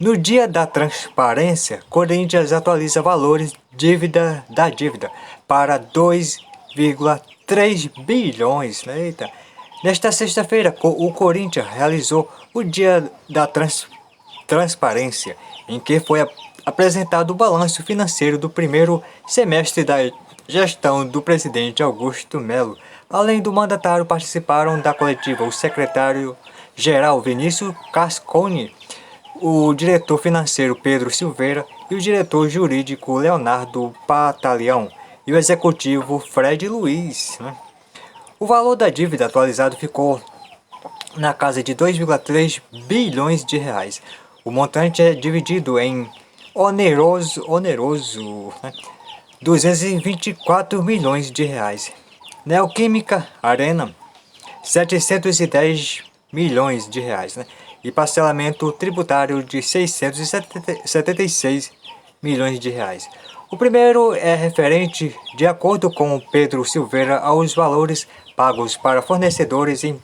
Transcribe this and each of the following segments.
No dia da transparência, Corinthians atualiza valores da dívida para 2,3 bilhões. Eita. Nesta sexta-feira, o Corinthians realizou o dia da transparência, em que foi apresentado o balanço financeiro do primeiro semestre da gestão do presidente Augusto Melo. Além do mandatário, participaram da coletiva o secretário-geral Vinícius Cascone, o diretor financeiro Pedro Silveira e o diretor jurídico Leonardo Patalião e o executivo Fred Luiz. O valor da dívida atualizado ficou na casa de 2,3 bilhões de reais. O montante é dividido em oneroso 224 milhões de reais. Neoquímica Arena, 710 milhões de reais, e parcelamento tributário de 676 milhões de reais. O primeiro é referente, de acordo com Pedro Silveira, aos valores pagos para fornecedores em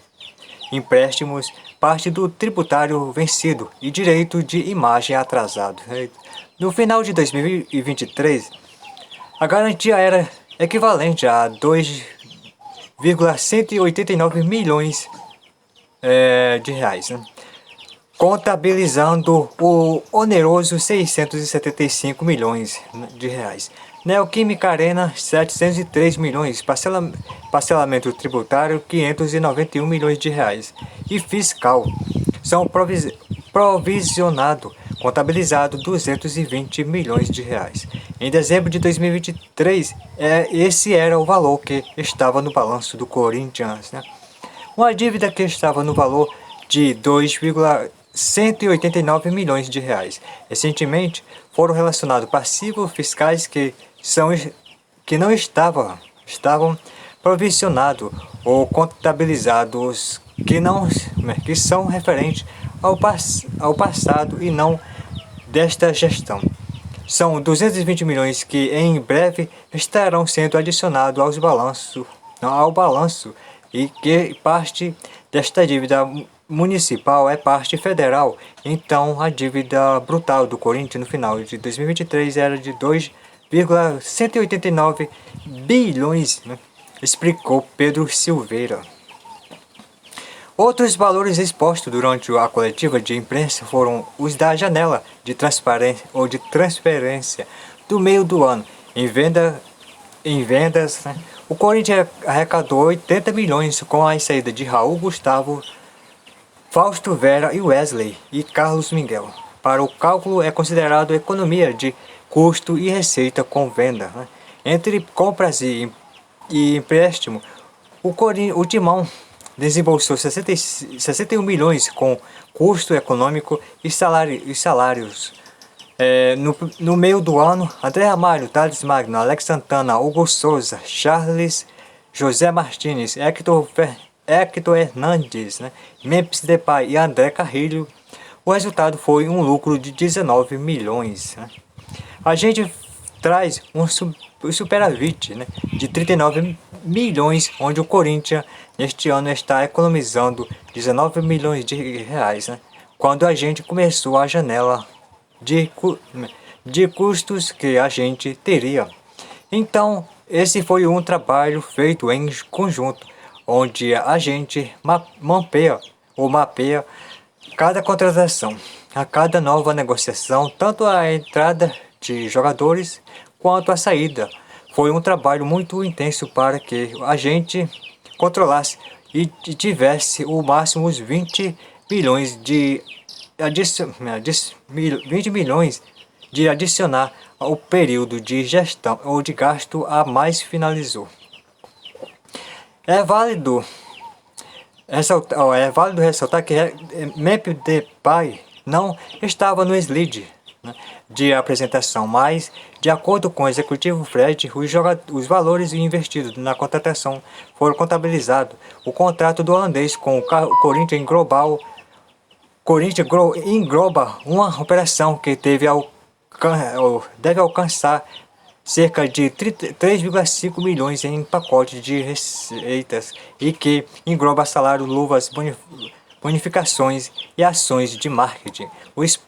empréstimos, parte do tributário vencido e direito de imagem atrasado. No final de 2023, a garantia era equivalente a 2,189 milhões de reais, contabilizando o oneroso 675 milhões de reais. Neoquímica Arena, 703 milhões, parcelamento tributário 591 milhões de reais e fiscal são provisionado, contabilizado 220 milhões de reais. Em dezembro de 2023, esse era o valor que estava no balanço do Corinthians, Uma dívida que estava no valor de 2,189 milhões de reais. Recentemente, foram relacionados passivos fiscais que não estavam provisionados ou contabilizados que são referentes ao passado e não desta gestão. São 220 milhões que em breve estarão sendo adicionados ao balanço e que parte desta dívida municipal é parte federal. Então a dívida brutal do Corinthians no final de 2023 era de 2,189 bilhões, explicou Pedro Silveira. Outros valores expostos durante a coletiva de imprensa foram os da janela de transferência do meio do ano. Em vendas, o Corinthians arrecadou 80 milhões com a saída de Raul Gustavo, Fausto Vera e Wesley e Carlos Miguel. Para o cálculo é considerado economia de custo e receita com venda. Entre compras e empréstimo, o Timão desembolsou 61 milhões com custo econômico e salários. No meio do ano, André Ramalho, Thales Magno, Alex Santana, Hugo Souza, Charles, José Martins, Hector Hernandes, Memphis Depay e André Carrilho. O resultado foi um lucro de 19 milhões. A gente traz um superávit de 39 milhões, onde o Corinthians neste ano está economizando 19 milhões de reais, quando a gente começou a janela de custos que a gente teria. Então, esse foi um trabalho feito em conjunto, onde a gente mapeia cada contratação, a cada nova negociação, tanto a entrada de jogadores quanto a saída. Foi um trabalho muito intenso para que a gente controlasse e tivesse o máximo os 20 milhões de adicionar ao período de gestão ou de gasto a mais finalizou. É válido ressaltar que Memphis Depay não estava no slide de apresentação, mas, de acordo com o executivo Fred, os valores investidos na contratação foram contabilizados. O contrato do holandês com o Corinthians engloba uma operação que deve alcançar cerca de 3,5 milhões em pacote de receitas e que engloba salário, luvas, bonificações e ações de marketing. O esporte